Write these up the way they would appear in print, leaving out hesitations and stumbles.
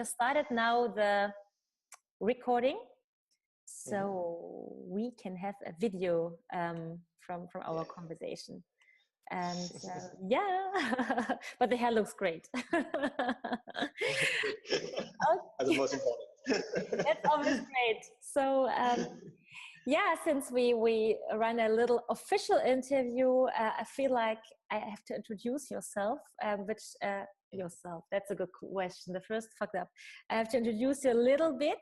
just started now the recording, so we can have a video from our conversation. And yeah, but the hair looks great. That's the most important. It's always great. So yeah, since we run a little official interview, I feel like I have to introduce yourself, yourself. That's a good question. The first fucked up. I have to introduce you a little bit.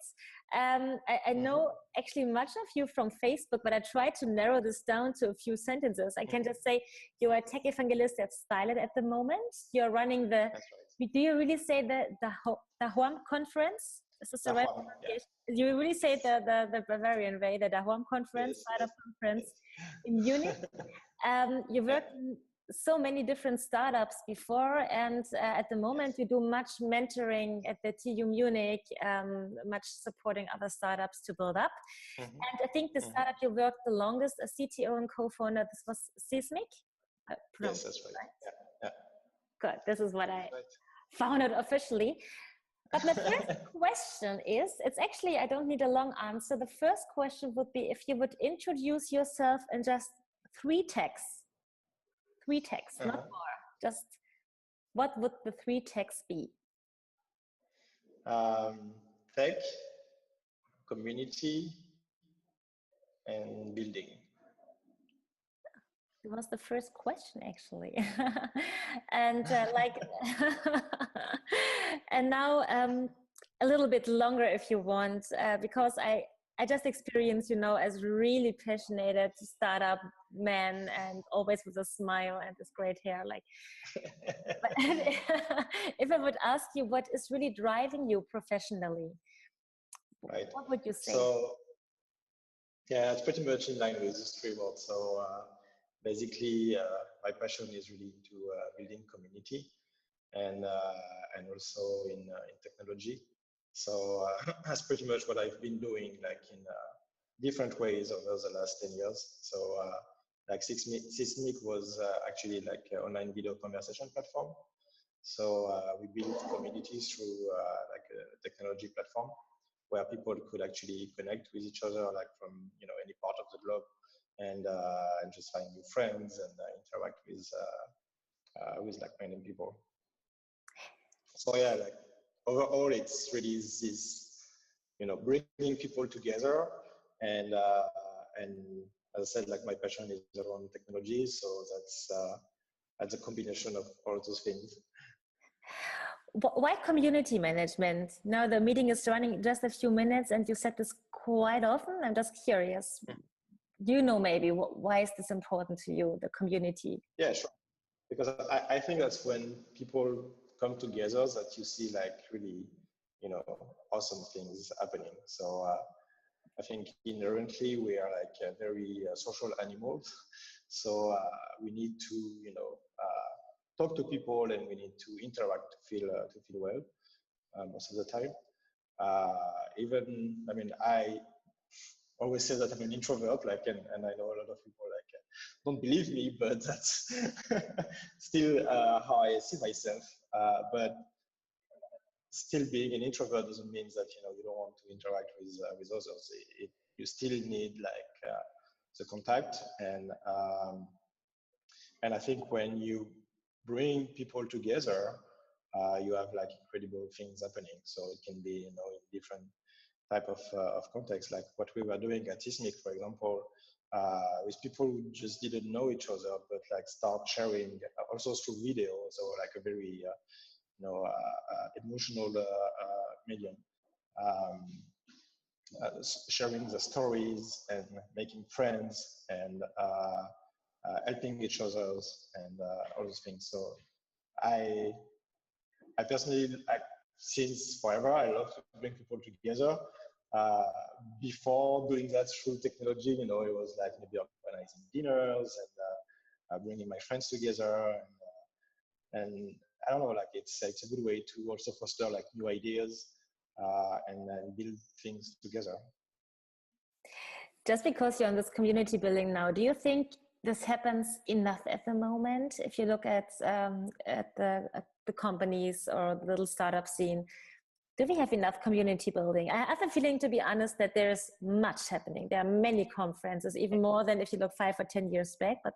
I know actually much of you from Facebook, but I try to narrow this down to a few sentences. I can just say you are a tech evangelist at Stylight at the moment. You're running the. That's right. Do you really say the Dahom conference? Is this the right pronunciation? Yeah. You really say the Bavarian way, the Dahom conference, startup conference in Munich. You worked in so many different startups before, and at the moment you do much mentoring at the TU Munich, much supporting other startups to build up. And I think the startup you worked the longest as CTO and co-founder, this was Seismic? Yes, that's right. Yeah. Good, this is what I found out officially. But my first question is, it's actually, I don't need a long answer. The first question would be if you would introduce yourself in just three texts, not more. Just what would the three texts be? Tech, community, and building. It was the first question actually. And and now a little bit longer if you want, because I just experienced, as really passionate startup man and always with a smile and this great hair. But if I would ask you what is really driving you professionally, what would you say? So, yeah, it's pretty much in line with these three words. So basically, my passion is really into building community and also in technology. So that's pretty much what I've been doing, in different ways over the last 10 years. So Seismic was actually an online video conversation platform. So we built communities through a technology platform where people could actually connect with each other, from any part of the globe, and just find new friends and interact with like-minded people. So yeah, overall, it's really this, bringing people together, and as I said, my passion is around technology, so that's a combination of all those things. Why community management? Now the meeting is running just a few minutes, and you said this quite often. I'm just curious. Do you know maybe why is this important to you, the community? Yeah, sure. Because I think that's when people come together that you see really, awesome things happening. So I think inherently we are very social animals. So we need to, talk to people, and we need to interact to feel well most of the time. I always say that I'm an introvert, and I know a lot of people don't believe me, but that's still how I see myself. But still, being an introvert doesn't mean that you don't want to interact with others. You still need the contact, and I think when you bring people together, you have incredible things happening. So it can be in different type of context, like what we were doing at Seismic, for example, with people who just didn't know each other, but start sharing also through video, so a very emotional medium, sharing the stories and making friends and helping each other and all those things. So I personally, since forever, I love to bring people together. Before doing that through technology, it was maybe organizing dinners and bringing my friends together, and I don't know, it's a good way to also foster new ideas and build things together. Just because you're on this community building now, do you think this happens enough at the moment? If you look at the companies or the little startup scene, do we have enough community building? I have a feeling, to be honest, that there's much happening. There are many conferences, even more than if you look 5 or 10 years back, but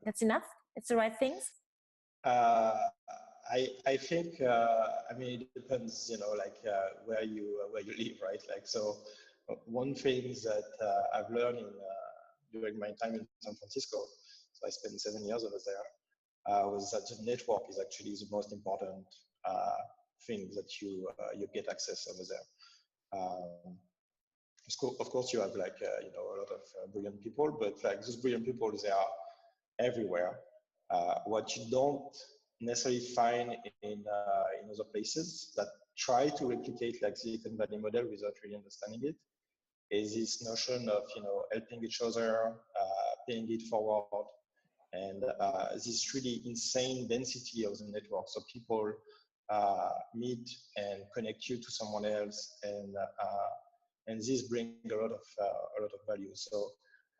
that's enough? It's the right things? I think, I mean, it depends, you know, like where you live, right? Like, so one thing that I've learned during my time in San Francisco, so I spent 7 years over there, was that the network is actually the most important thing that you get access over there. Of course, you have like you know, a lot of brilliant people, but like those brilliant people, they are everywhere. What you don't necessarily find in other places that try to replicate like Silicon Valley model without really understanding it is this notion of, you know, helping each other, paying it forward, and this really insane density of the network. So people meet and connect you to someone else, and this brings a lot of value. So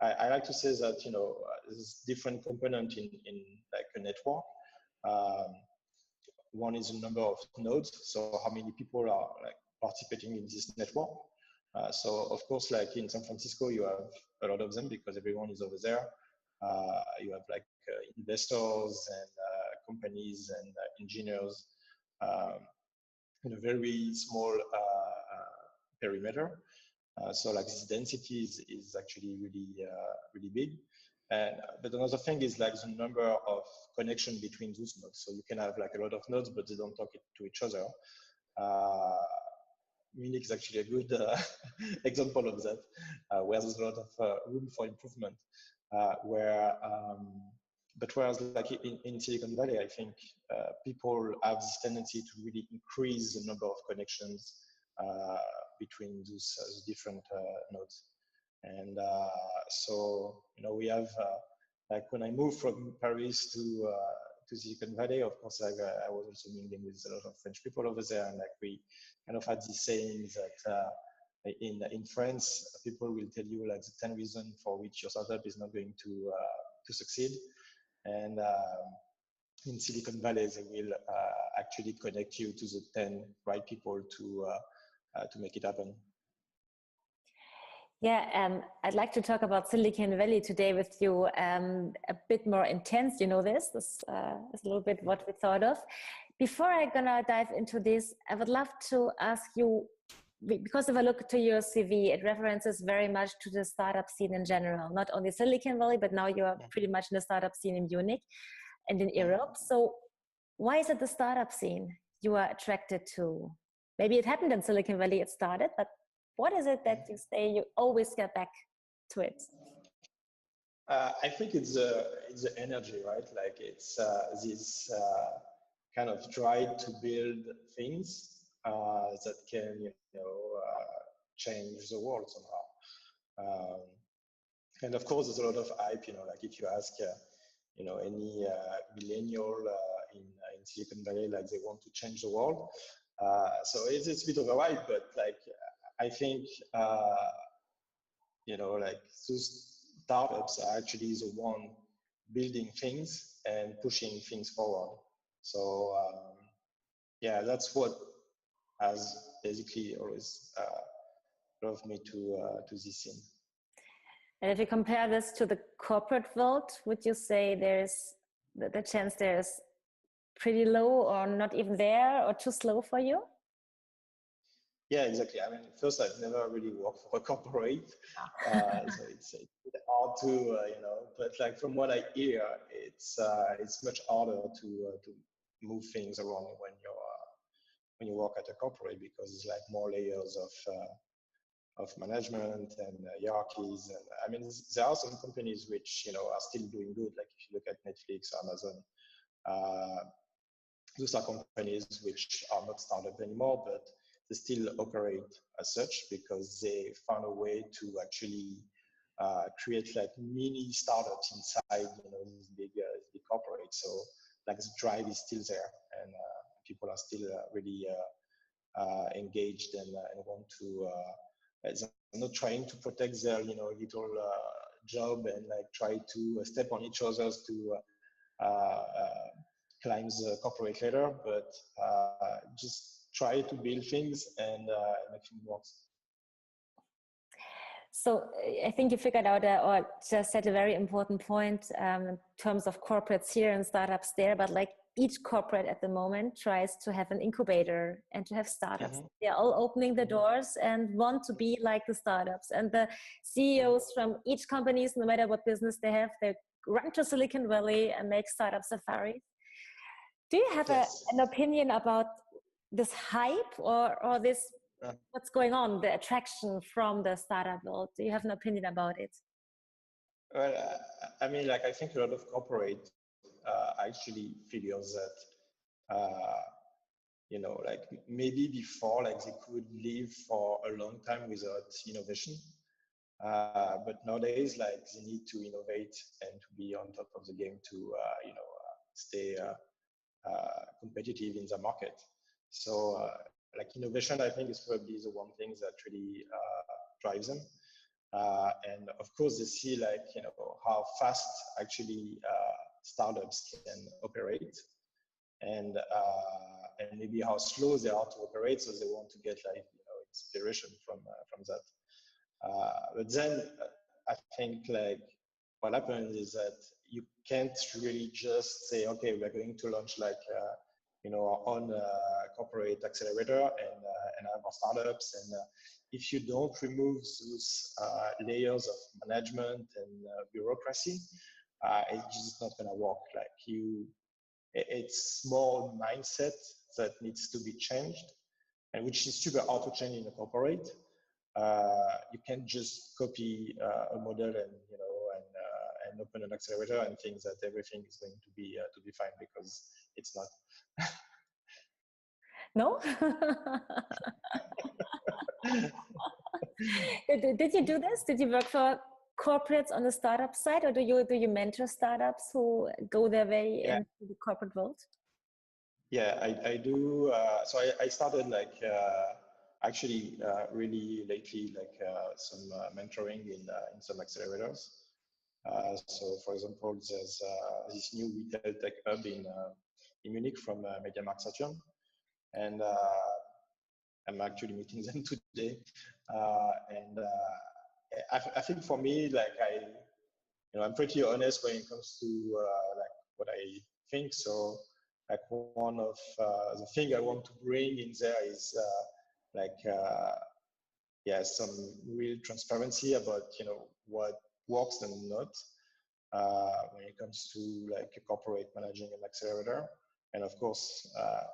I like to say that, you know, there's different component in like a network. One is the number of nodes, so how many people are like participating in this network. So of course, like in San Francisco, you have a lot of them because everyone is over there. You have like investors and companies and engineers in a very small perimeter. So like this density is actually really big. But another thing is like the number of connection between those nodes. So you can have like a lot of nodes, but they don't talk to each other. Munich is actually a good example of that, where there's a lot of room for improvement. But whereas like in Silicon Valley, I think people have this tendency to really increase the number of connections between those different nodes. And so, you know, we have, like when I moved from Paris to Silicon Valley, of course, like, I was also mingling with a lot of French people over there, and like we kind of had this saying that in France, people will tell you like the 10 reasons for which your startup is not going to succeed, and in Silicon Valley, they will actually connect you to the 10 right people to make it happen. Yeah, I'd like to talk about Silicon Valley today with you a bit more intense. You know, this is a little bit what we thought of. Before I'm gonna dive into this, I would love to ask you, because if I look to your CV, it references very much to the startup scene in general, not only Silicon Valley, but now you're pretty much in the startup scene in Munich and in Europe. So why is it the startup scene you are attracted to? Maybe it happened in Silicon Valley, it started, but what is it that you say you always get back to it? I think it's the energy, right? Like it's this kind of drive to build things that can, you know, change the world somehow. And of course, there's a lot of hype, you know, like if you ask, you know, any millennial in Silicon Valley, like they want to change the world. So it's a bit of a hype, but like I think, you know, like those startups are actually the one building things and pushing things forward. So yeah, that's what has basically always drove me to this scene. And if you compare this to the corporate world, would you say there's the chance there's pretty low or not even there or too slow for you? Yeah, exactly. I mean, first, I've never really worked for a corporate, so it's hard to, you know. But like from what I hear, it's much harder to move things around when you work at a corporate, because it's like more layers of management and hierarchies. And I mean, there are some companies which, you know, are still doing good. Like if you look at Netflix, Amazon, those are companies which are not startup anymore, but they still operate as such because they found a way to actually create like mini startups inside, you know, these big corporates. So like the drive is still there, and people are still really engaged and want to. They're not trying to protect their, you know, little job and like try to step on each other's to climb the corporate ladder, but just try to build things and make things work. So I think you figured out or just said a very important point in terms of corporates here and startups there, but like each corporate at the moment tries to have an incubator and to have startups. Mm-hmm. They're all opening the doors and want to be like the startups. And the CEOs from each companies, no matter what business they have, they run to Silicon Valley and make startup safaris. Do you have an opinion about this hype or this, what's going on, the attraction from the startup world? Do you have an opinion about it? Well, I mean, like, I think a lot of corporate actually figures that, you know, like maybe before, like they could live for a long time without innovation. But nowadays, like they need to innovate and to be on top of the game to, you know, stay competitive in the market. So like innovation, I think is probably the one thing that really drives them. And of course, they see like, you know, how fast actually startups can operate and maybe how slow they are to operate. So they want to get like, you know, inspiration from that. But then I think like what happens is that you can't really just say, okay, we're going to launch like, you know, our own corporate accelerator and have our startups. And if you don't remove those layers of management and bureaucracy, it's just not going to work. Like it's more mindset that needs to be changed, and which is super hard to change in a corporate. You can't just copy a model and, you know, and open an accelerator and think that everything is going to be fine, because it's not. No. Did you do this? Did you work for corporates on the startup side, or do you mentor startups who go their way into the corporate world? Yeah, I do. So I started like actually really lately, like some mentoring in some accelerators. So for example, there's this new retail tech hub in Munich from MediaMarkt Saturn, and I'm actually meeting them today. And I think for me, like I'm pretty honest when it comes to like what I think. So like one of the thing I want to bring in there is some real transparency about, you know, what works and not when it comes to like a corporate managing an accelerator, and of course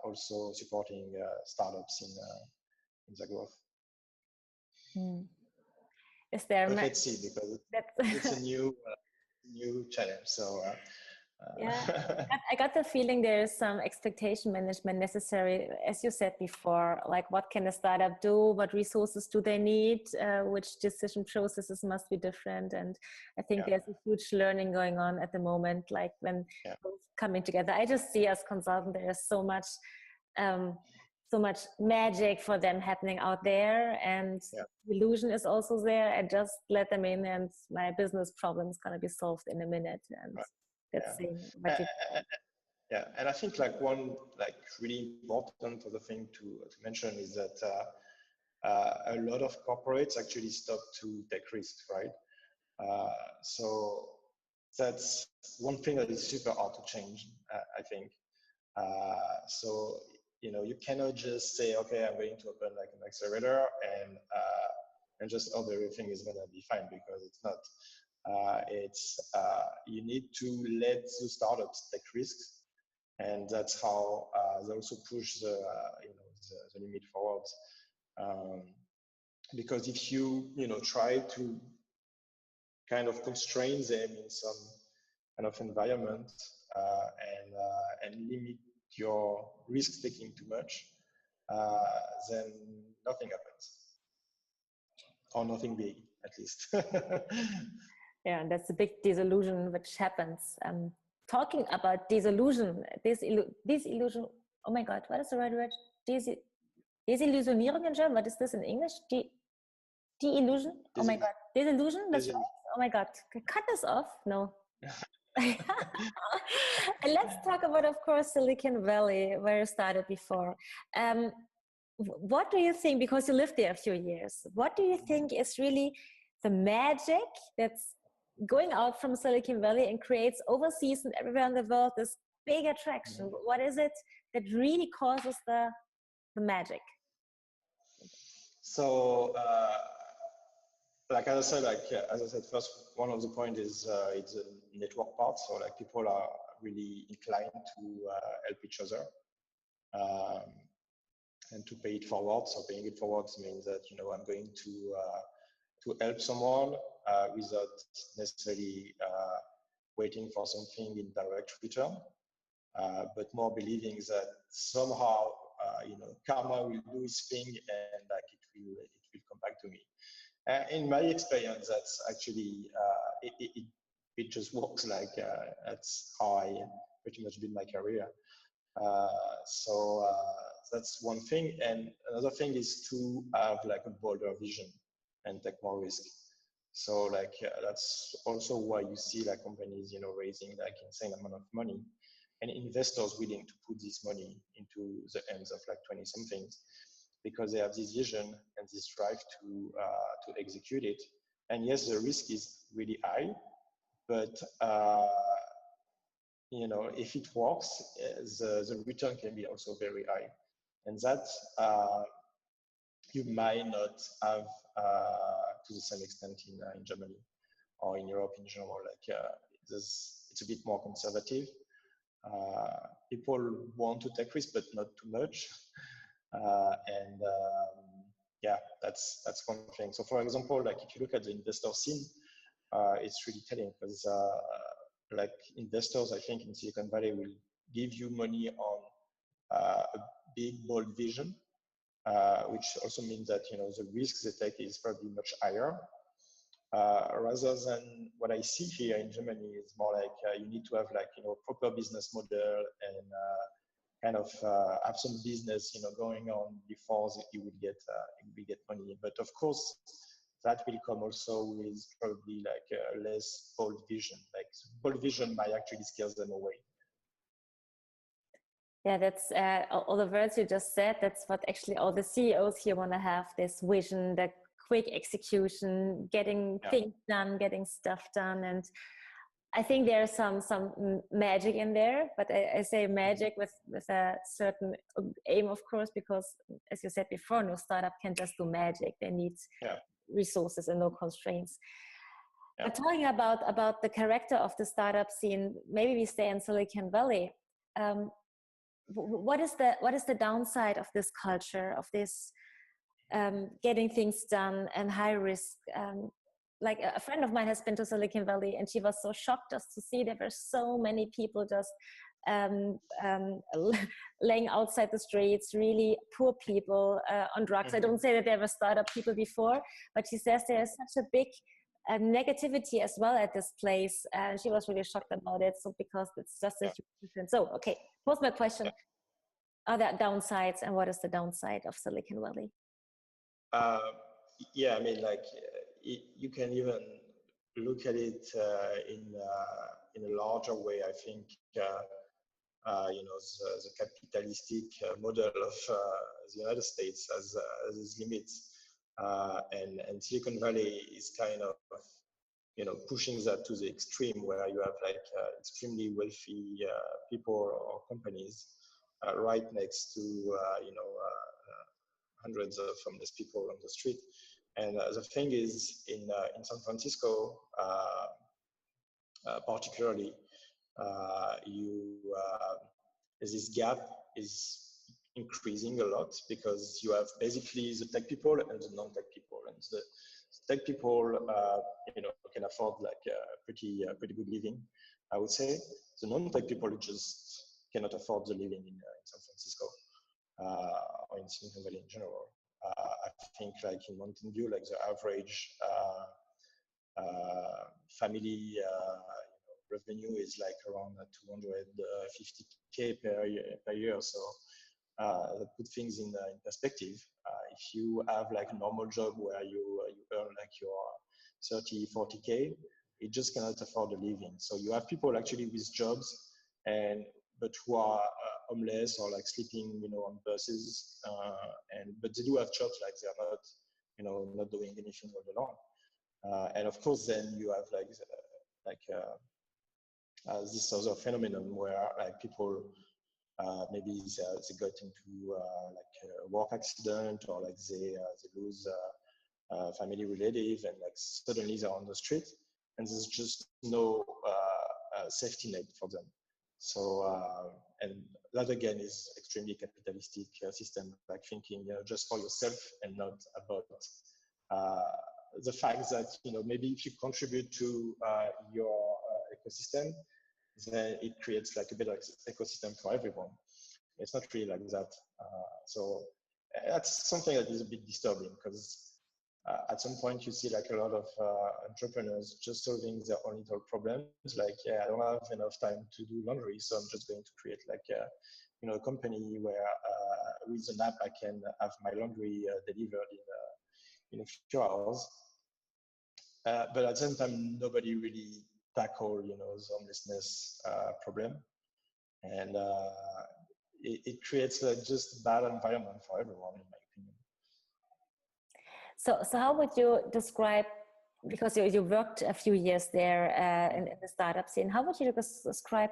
also supporting startups in the growth. Is there? But let's see, because it's a new challenge. So. Yeah, I got the feeling there is some expectation management necessary, as you said before. Like, what can a startup do? What resources do they need? Which decision processes must be different? And I think there's a huge learning going on at the moment. Like when both coming together, I just see as consultant there is so much magic for them happening out there, and illusion is also there. I just let them in, and my business problem is gonna be solved in a minute. And and I think like one like really important other thing to mention is that a lot of corporates actually stop to take risks, right? So that's one thing that is super hard to change, I think. So, you know, you cannot just say, okay, I'm going to open like an accelerator and just hope everything is going to be fine, because it's not. You need to let the startups take risks, and that's how they also push the limit forward. Because if you try to kind of constrain them in some kind of environment and limit your risk taking too much, then nothing happens, or nothing big, at least. Yeah, that's a big disillusion which happens. Talking about disillusion, disillusion. Oh my God, what is the right word? Disillusionierung in German. What is this in English? De-illusion? Oh my God, disillusion. That's right. Oh my God, cut this off. No. Let's talk about, of course, Silicon Valley, where you started before. what do you think, because you lived there a few years, what do you think is really the magic that's going out from Silicon Valley and creates overseas and everywhere in the world this big attraction? What is it that really causes the magic? So, like as I said, first, one of the point is it's a network part. So like people are really inclined to help each other and to pay it forward. So paying it forward means that, you know, I'm going to help someone without necessarily waiting for something in direct return, but more believing that somehow, you know, karma will do its thing and like it will come back to me. In my experience, that's actually it just works. Like that's how I pretty much built my career. So that's one thing, and another thing is to have like a bolder vision and take more risk. So like that's also why you see like companies, you know, raising like insane amount of money, and investors willing to put this money into the hands of like 20-somethings, because they have this vision and this drive to execute it. And yes, the risk is really high, but you know, if it works, the return can be also very high, and that you might not have to the same extent in Germany or in Europe in general. Like it's a bit more conservative. People want to take risks, but not too much. Yeah, that's one thing. So for example, like if you look at the investor scene, it's really telling, because like investors, I think in Silicon Valley will give you money on a big, bold vision, which also means that, you know, the risks they take is probably much higher. Rather than what I see here in Germany is more like you need to have like, you know, proper business model and kind of have some business, you know, going on before you will get money. But of course, that will come also with probably like a less bold vision. Like bold vision might actually scare them away. Yeah, that's all the words you just said. That's what actually all the CEOs here want to have: this vision, the quick execution, getting things done, getting stuff done. And I think there's some magic in there, but I say magic with a certain aim, of course, because as you said before, no startup can just do magic. They need resources and no constraints. But talking about the character of the startup scene, maybe we stay in Silicon Valley. What is the downside of this culture, of this getting things done and high risk? Like a friend of mine has been to Silicon Valley, and she was so shocked just to see there were so many people just laying outside the streets, really poor people on drugs. I don't say that there were startup people before, but she says there is such a big negativity as well at this place, and she was really shocked about it. So because it's just a huge difference. So okay, what's my question? Are there downsides, and what is the downside of Silicon Valley? Yeah, I mean, like you can even look at it in a larger way. I think you know, the capitalistic model of the United States has its limits, and Silicon Valley is kind of, you know, pushing that to the extreme, where you have like extremely wealthy people or companies right next to you know, hundreds of homeless people on the street. And the thing is, in San Francisco, particularly, this gap is increasing a lot, because you have basically the tech people and the non-tech people, and the tech people, you know, can afford like a pretty good living, I would say. The non-tech people just cannot afford the living in San Francisco or in Silicon Valley in general. I think like in Mountain View, like the average family revenue is like around 250K per year. So that put things in perspective. If you have like a normal job where you earn like your 30, 40K, it just cannot afford a living. So you have people actually with jobs but who are homeless or like sleeping, you know, on buses and but they do have jobs, like they are not, not doing anything all day long. And of course, then you have this other phenomenon where like people maybe they got into a work accident, or like they lose family relative, and like suddenly they're on the street, and there's just no safety net for them. So and that again is extremely capitalistic system, like thinking just for yourself and not about the fact that maybe if you contribute to your ecosystem, then it creates like a better ecosystem for everyone. It's not really like that. So that's something that is a bit disturbing, because at some point you see like a lot of entrepreneurs just solving their own little problems. Like, yeah, I don't have enough time to do laundry, so I'm just going to create like a company where with an app I can have my laundry delivered in a few hours. But at the same time, nobody really tackle the homelessness problem, and it creates just a bad environment for everyone, in my opinion. So how would you describe, because you worked a few years there in the startup scene, how would you describe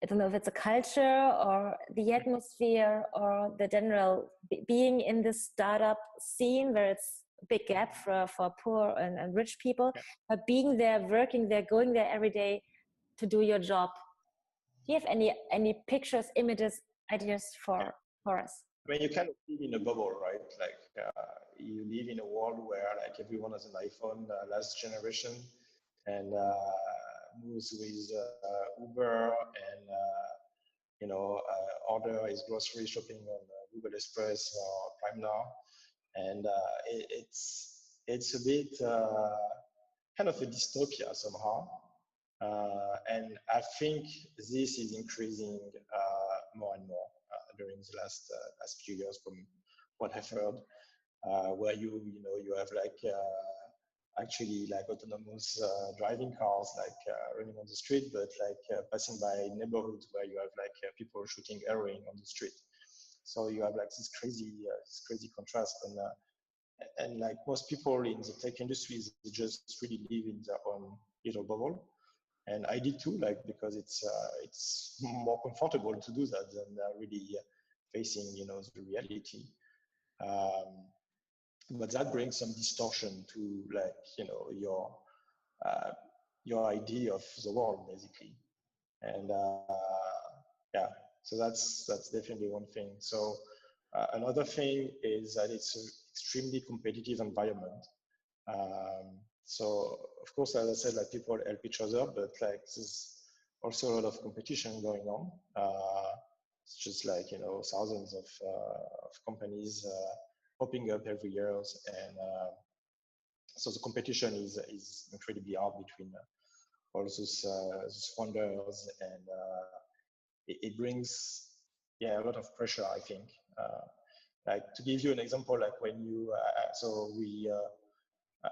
I don't know if it's a culture or the atmosphere or the general being in the startup scene, where it's a big gap for poor and rich people, but being there, working there, going there every day to do your job? Do you have any pictures, images, ideas for us? I mean, you kind of live in a bubble, right? Like you live in a world where like everyone has an iPhone last generation, and moves with Uber, and order his grocery shopping on Google Express or Prime Now, and it's a bit kind of a dystopia somehow. And I think this is increasing more and more during the last few years, from what I've heard, where you have like actually like autonomous driving cars like running on the street, but like passing by neighborhoods where you have like people shooting heroin on the street. So you have like this crazy contrast, and like most people in the tech industries, they just really live in their own little bubble. And I did too, like, because it's more comfortable to do that than really facing, the reality. But that brings some distortion to, like, your idea of the world, basically. And yeah, so that's definitely one thing. So another thing is that it's an extremely competitive environment. So of course, as I said, like, people help each other, but like there's also a lot of competition going on. It's just like, thousands of companies popping up every year, and so the competition is incredibly hard between all those founders, and it brings a lot of pressure, I think. Like, to give you an example, like when you so we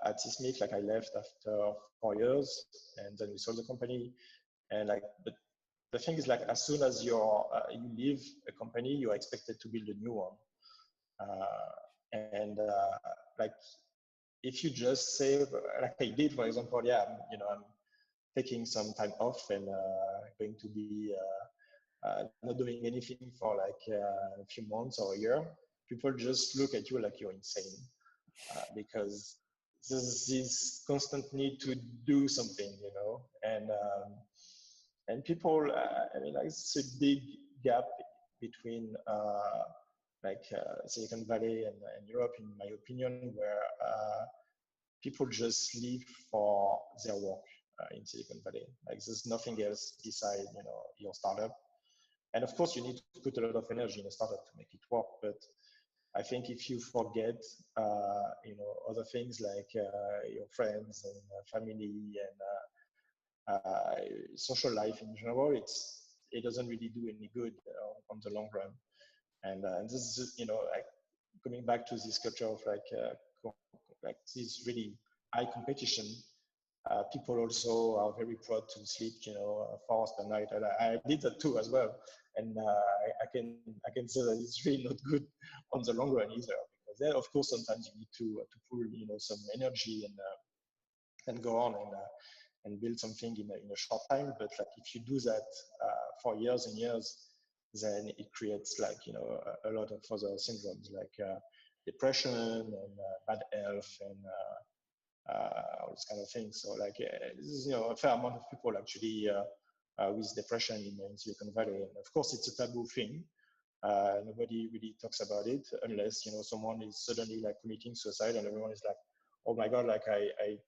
at Sysmic, like I left after 4 years, and then we sold the company. And like, but the thing is, like, as soon as you leave a company, you're expected to build a new one. Like, if you just say, like I did, for example, I'm taking some time off and going to be not doing anything for like a few months or a year, people just look at you like you're insane, because there's this constant need to do something, and people, I mean, like, it's a big gap between Silicon Valley and Europe, in my opinion, where people just live for their work in Silicon Valley. Like, there's nothing else beside, your startup. And of course, you need to put a lot of energy in a startup to make it work. But I think if you forget, other things like your friends and family and social life in general, it doesn't really do any good on the long run. And this is, like, coming back to this culture of like this really high competition. People also are very proud to sleep, 4 hours per night. And I did that too as well. And I I can say that it's really not good on the long run either, because then of course sometimes you need to pull some energy and go on and build something in a short time. But like if you do that for years and years, then it creates like a lot of other syndromes like depression and bad health and all this kind of things. So like this is a fair amount of people actually with depression in Silicon Valley, and of course it's a taboo thing. Nobody really talks about it unless someone is suddenly like committing suicide, and everyone is like, oh my god, like I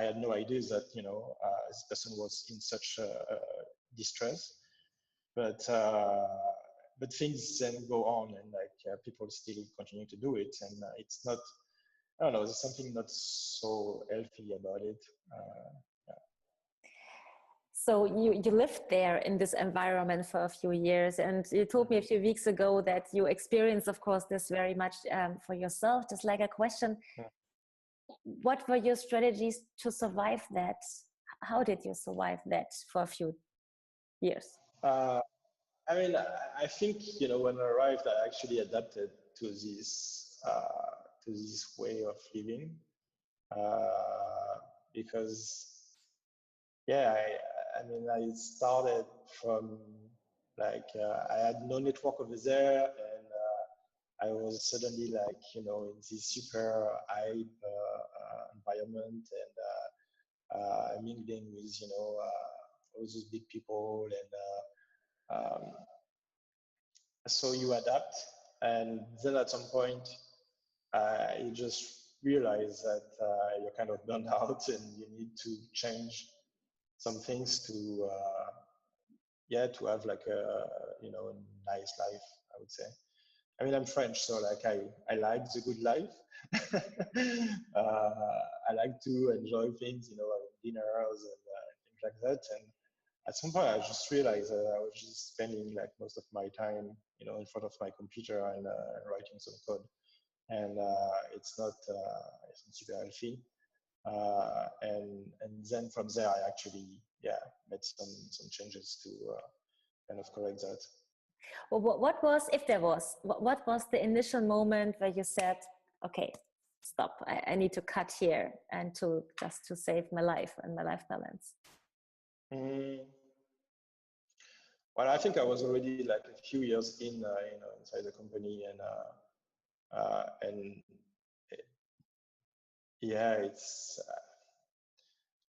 had no idea that this person was in such distress. But things then go on, and like people still continue to do it, and it's not. I don't know. There's something not so healthy about it. Yeah. So you lived there in this environment for a few years, and you told me a few weeks ago that you experienced, of course, this very much for yourself. Just like a question, what were your strategies to survive that? How did you survive that for a few years? I mean, I think when I arrived, I actually adapted to this way of living because I mean, I started from like I had no network over there, and I was suddenly like in this super hype environment, and mingling with all those big people, and so you adapt, and then at some point you just realize that you're kind of burned out, and you need to change some things to have like a nice life, I would say. I mean, I'm French, so like I like the good life. I like to enjoy things, dinners and things like that. And at some point, I just realized that I was just spending like most of my time, in front of my computer and writing some code, and it's not super healthy. And then from there, I actually made some changes to kind of correct that. Well, what was, if there was, what was the initial moment where you said, okay, stop, I need to cut here and to save my life and my life balance? Well, I think I was already like a few years in, inside the company, and it's.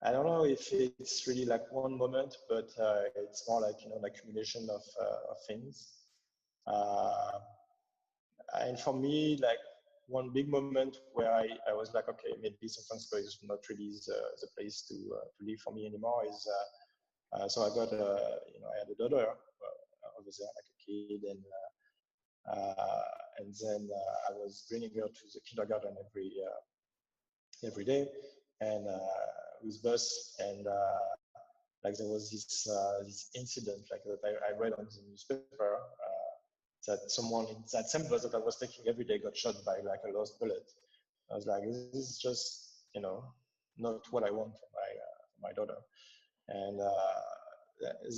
I don't know if it's really like one moment, but it's more like an accumulation of things. And for me, like one big moment where I was like, okay, maybe San Francisco is not really the place to live for me anymore is. So I got I had a daughter over there, like a kid, and then I was bringing her to the kindergarten every day, and with bus, and like there was this incident like that I read on the newspaper that someone in that same bus that I was taking every day got shot by like a lost bullet. I was like, this is just not what I want for my daughter, and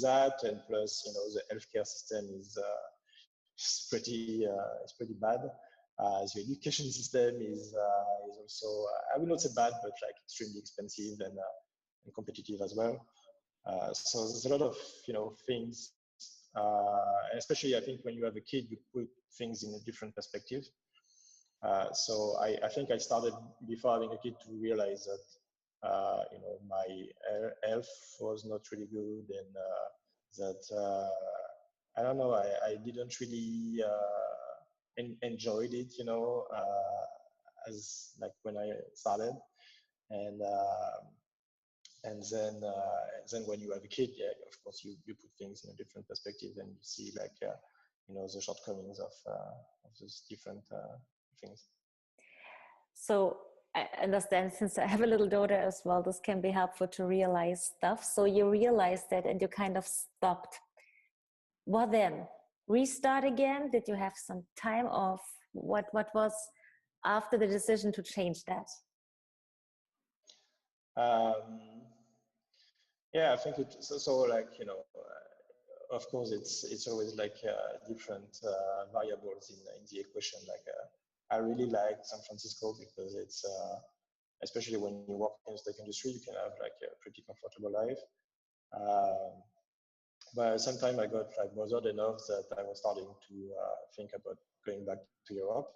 that, and plus the healthcare system is pretty bad. The education system is also I would not say bad, but like extremely expensive and competitive as well. So there's a lot of things, especially I think when you have a kid, you put things in a different perspective. So I think I started before having a kid to realize that my health was not really good, and that I don't know, I didn't really enjoyed it, as like when I started, and then when you have a kid, of course you put things in a different perspective, and you see like the shortcomings of those different things. So I understand, since I have a little daughter as well, this can be helpful to realize stuff. So you realized that and you kind of stopped. What then? Restart again? Did you have some time off? What was after the decision to change that? I think so like of course, it's always like different variables in the equation. Like I really like San Francisco because it's especially when you work in the tech industry, you can have like a pretty comfortable life. But sometimes I got like bothered enough that I was starting to think about going back to Europe,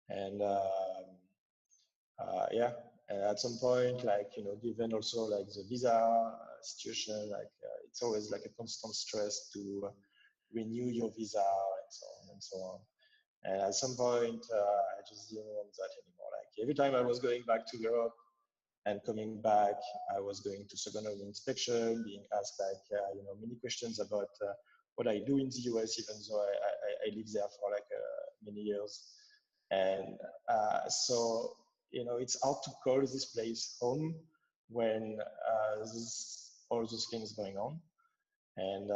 and yeah, and at some point, like given also like the visa situation, like it's always like a constant stress to renew your visa and so on and so on. And at some point, I just didn't want that anymore. Like every time I was going back to Europe and coming back, I was going to secondary inspection, being asked like many questions about what I do in the US, even though I lived there for like many years. And so it's hard to call this place home when all those things going on, and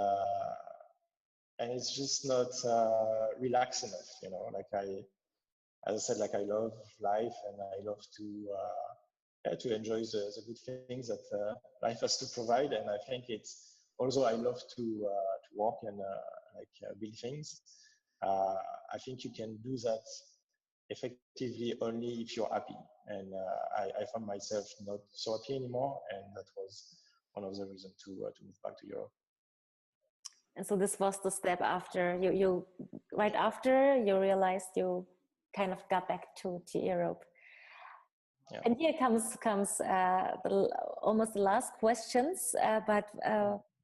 it's just not relaxed enough. Like as I said, like I love life and I love to enjoy the good things that life has to provide. And I think it's also I love to work and build things. I think you can do that effectively only if you're happy. And I found myself not so happy anymore, and that was one of the reasons to move back to Europe. And so this was the step after you right after you realized you kind of got back to Europe. Yeah. And here comes almost the last questions, but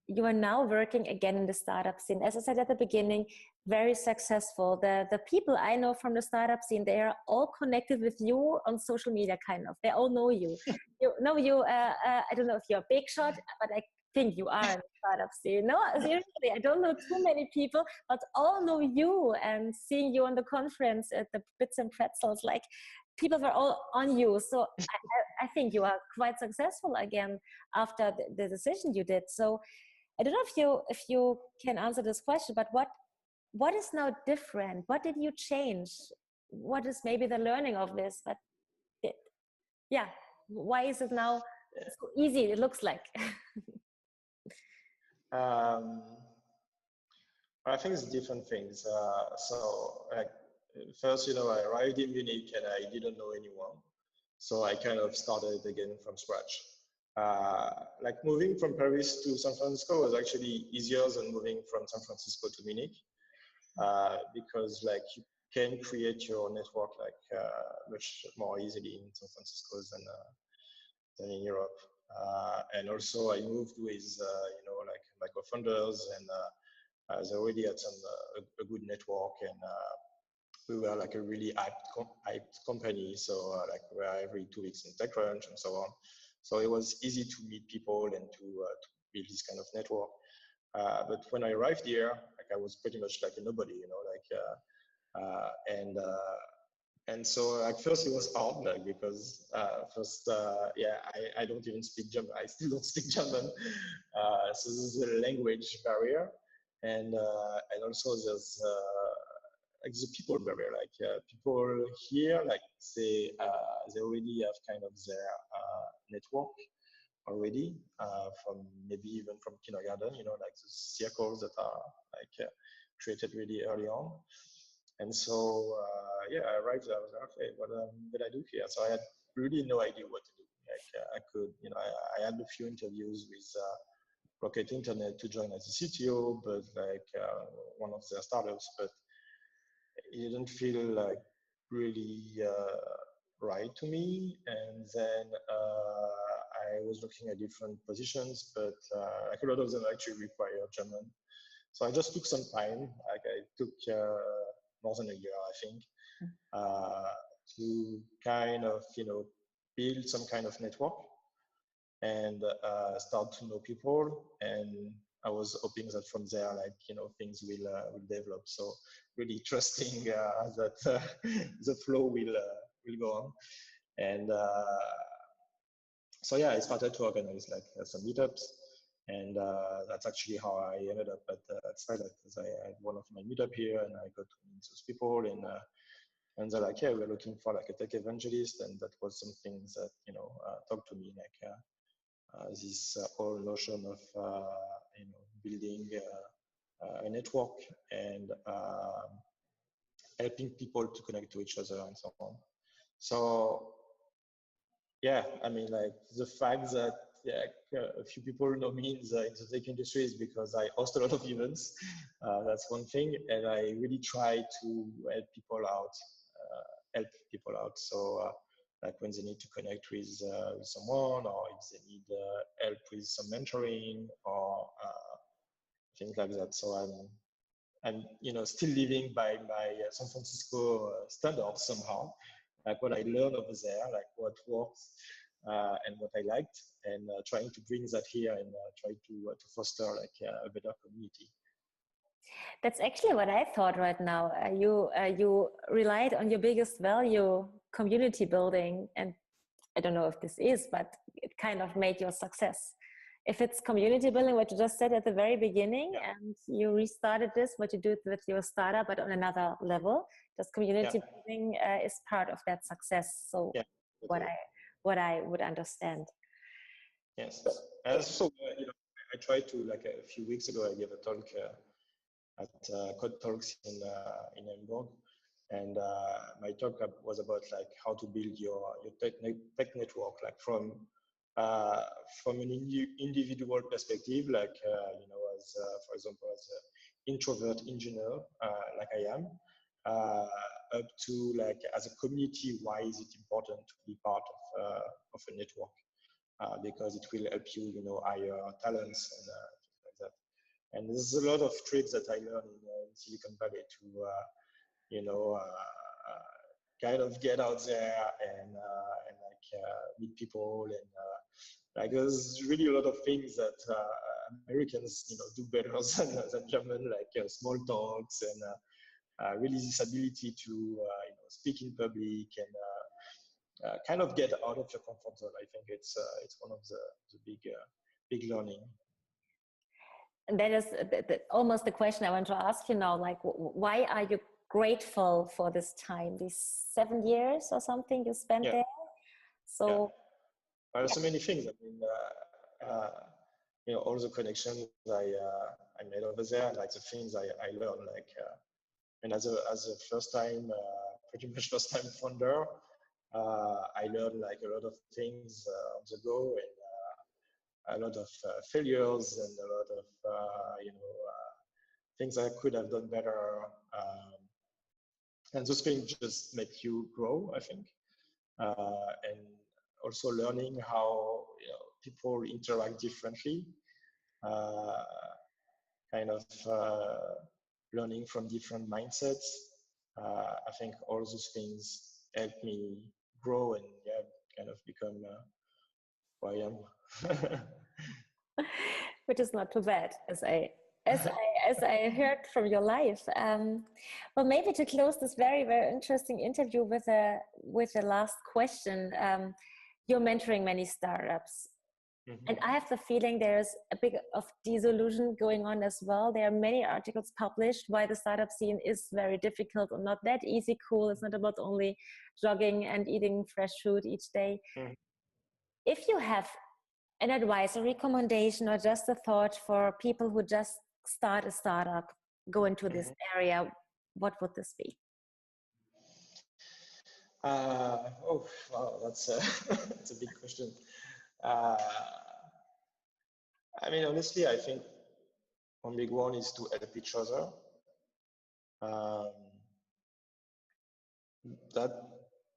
you are now working again in the startup scene. As I said at the beginning, very successful. The people I know from the startup scene, they are all connected with you on social media, kind of. They all know you. I don't know if you're a big shot, but I think you are in the startup scene. No, seriously, I don't know too many people, but all know you. And seeing you on the conference at the Bits and Pretzels, like people were all on you. So I think you are quite successful again after the decision you did. So I don't know if you can answer this question, but what is now different? What did you change? What is maybe the learning of this? But yeah, why is it now so easy? It looks like. I think it's different things. So like first, I arrived in Munich and I didn't know anyone. So I kind of started again from scratch. Like moving from Paris to San Francisco was actually easier than moving from San Francisco to Munich, because like you can create your network like much more easily in San Francisco than in Europe. And also I moved with like my co-founders, and they already had a good network, and we were like a really hyped company. So like we were every 2 weeks in TechCrunch and so on. So it was easy to meet people and to build this kind of network. But when I arrived here, like I was pretty much like a nobody, and so at first it was hard, like, because first, I don't even speak German. I still don't speak German. So there's a language barrier, and also there's like the people barrier. Like people here, like they already have kind of their network already from maybe even from kindergarten. Like the circles that are like created really early on. And so, I arrived there. I was like, okay, what did I do here? So I had really no idea what to do. Like I could, I had a few interviews with Rocket Internet to join as a CTO, but like one of their startups, but it didn't feel like really right to me. And then I was looking at different positions, but like a lot of them actually require German. So I just took some time. Like I took more than a year, I think, to kind of, build some kind of network and start to know people. And I was hoping that from there, like, things will develop. So really trusting that the flow will go on. And so yeah, I started to organize like some meetups. And that's actually how I ended up at Stylight, because I had one of my meetup here, and I got to meet those people, and they're like, yeah, we're looking for like a tech evangelist, and that was something that talked to me, like this whole notion of building a network and helping people to connect to each other and so on. So yeah, I mean, like the fact that a few people know me in the tech industry is because I host a lot of events. That's one thing, and I really try to help people out. So like when they need to connect with someone, or if they need help with some mentoring or things like that. So I'm still living by my San Francisco standards somehow, like what I learned over there, like what works and what I liked, and trying to bring that here and try to foster like a better community. That's actually what I thought right now. You relied on your biggest value, community building, and I don't know if this is, but it kind of made your success. If it's community building, what you just said at the very beginning, Yeah. and you restarted this, what you do with your startup, but on another level, just community building is part of that success. So what I would understand. Yes. So I tried to, like a few weeks ago, I gave a talk at Code Talks in Hamburg, and my talk was about like how to build your tech network, like from an individual perspective, like as for example, as an introvert engineer, like I am, up to like as a community, why is it important to be part of a network? Because it will help you, hire talents and things like that. And there's a lot of tricks that I learned in Silicon Valley to, kind of get out there and like meet people and like there's really a lot of things that Americans, do better than German, like small talks and really this ability to, speak in public and kind of get out of your comfort zone. I think it's one of the big learning. And that is almost the question I want to ask you now. Like, why are you grateful for this time, these 7 years or something you spent there? So Well, so many things. I mean, all the connections I made over there, like the things I learned, like, and as a first time, pretty much first time founder, I learned like a lot of things on the go and a lot of failures and a lot of things I could have done better. And those things just make you grow, I think. And also learning how people interact differently, kind of learning from different mindsets. I think all those things help me grow and kind of become who I am. Which is not too bad, as I heard from your life. Well, maybe to close this very, very interesting interview with a last question. You're mentoring many startups. Mm-hmm. And I have the feeling there's a bit of disillusion going on as well. There are many articles published why the startup scene is very difficult or not that easy, cool. It's not about only jogging and eating fresh food each day. Mm-hmm. If you have an advice, a recommendation, or just a thought for people who just start a startup, go into this area, what would this be? Oh, wow, that's a big question. I mean, honestly, I think one big one is to help each other. That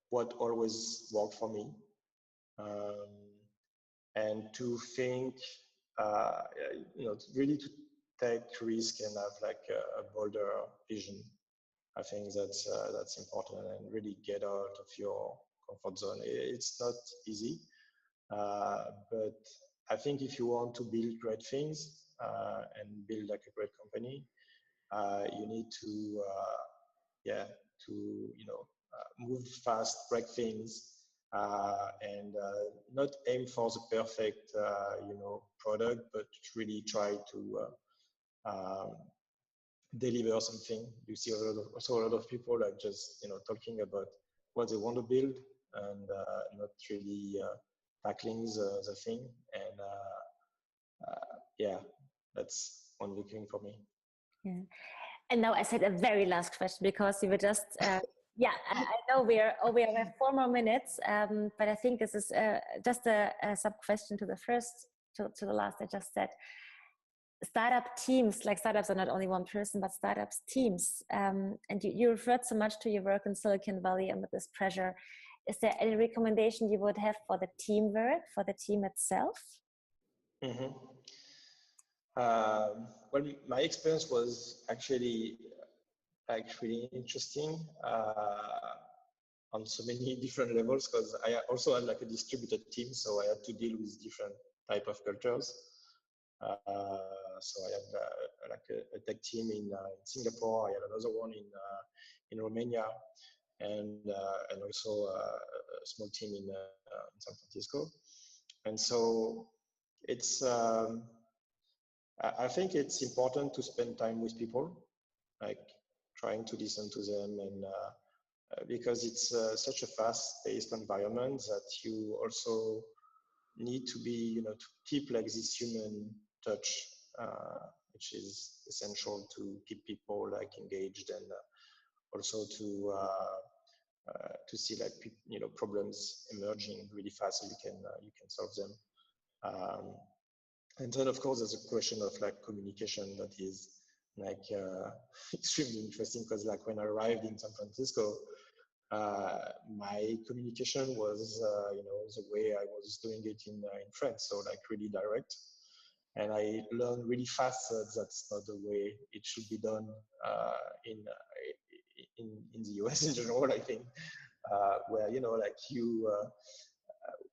what always worked for me. And to think, really to take risk and have like a bolder vision. I think that's important, and really get out of your comfort zone. It's not easy, but I think if you want to build great things and build like a great company, you need to, move fast, break things, and not aim for the perfect, product, but really try to deliver something. You see also a lot of people like just talking about what they want to build and not really tackling the thing. And that's one big thing for me. Yeah. And now I said a very last question because you were just, yeah, I know we have 4 more minutes, but I think this is just a sub question to the first, to the last I just said. Startup teams, like startups are not only one person, but startups teams. And you referred so much to your work in Silicon Valley and with this pressure. Is there any recommendation you would have for the teamwork, for the team itself? Mm-hmm. Well, my experience was actually like really interesting on so many different levels, because I also had like a distributed team, so I had to deal with different type of cultures. So I had like a tech team in Singapore. I had another one in Romania, and also a small team in San Francisco. And so it's I think it's important to spend time with people, like trying to listen to them, and because it's such a fast-paced environment that you also need to be, to keep like this human touch, which is essential to keep people like engaged, and also to see like problems emerging really fast, so you can solve them. And then of course there's a question of like communication that is like extremely interesting, because like when I arrived in San Francisco, my communication was the way I was doing it in France, so like really direct. And I learned really fast that that's not the way it should be done in the US in general, I think, where like you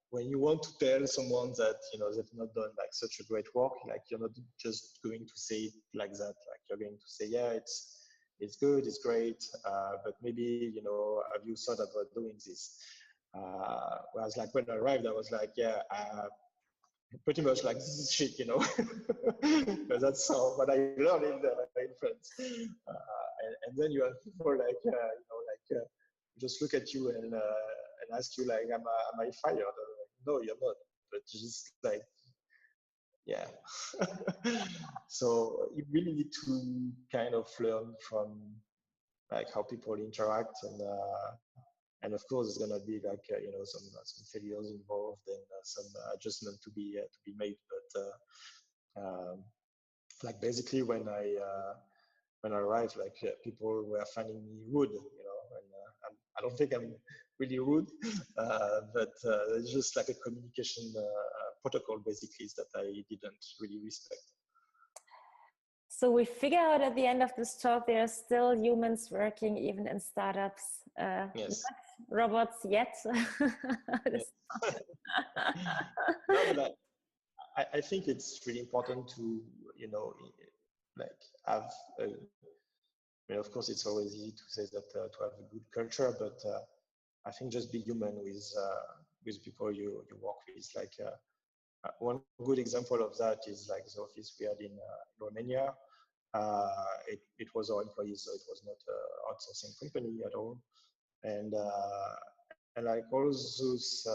when you want to tell someone that they've not done like such a great work, like you're not just going to say it like that. Like you're going to say, yeah, it's good, it's great, but maybe have you thought about doing this? Whereas like when I arrived, I was like, yeah, pretty much like this is shit, but that's what I learned in France. And then you have people like just look at you and ask you like, am I fired? No, you're not. But just like, yeah. So you really need to kind of learn from like how people interact, and of course there's gonna be like some failures involved, and some adjustment to be made. But like basically when I arrived, like people were finding me rude, and I don't think I'm really rude, but it's just like a communication protocol basically that I didn't really respect. So we figure out at the end of this talk, there are still humans working even in startups. Yes. Not robots yet. Yes. No, but I think it's really important to, like have of course it's always easy to say that to have a good culture, but I think just be human with people you work with. Like one good example of that is like the office we had in Romania. It was our employees, so it was not an outsourcing company at all. And like all those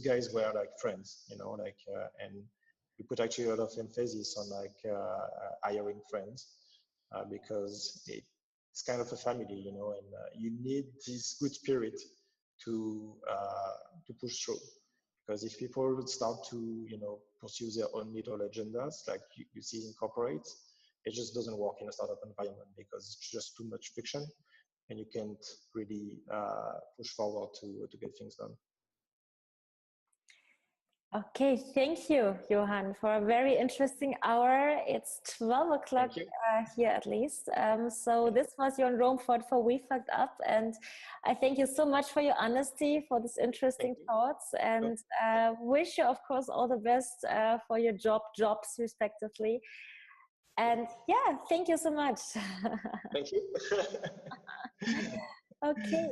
guys were like friends, and we put actually a lot of emphasis on like hiring friends, because it's kind of a family, and you need this good spirit to push through. Because if people start to pursue their own little agendas, like you see in corporates, it just doesn't work in a startup environment, because it's just too much friction, and you can't really push forward to get things done. Okay, thank you, Johann, for a very interesting hour. It's 12 o'clock here at least. So this was Johann Romefort for We Fucked Up, and I thank you so much for your honesty, for this interesting thoughts, and wish you, of course, all the best for your jobs respectively. And yeah, thank you so much. Thank you. Okay.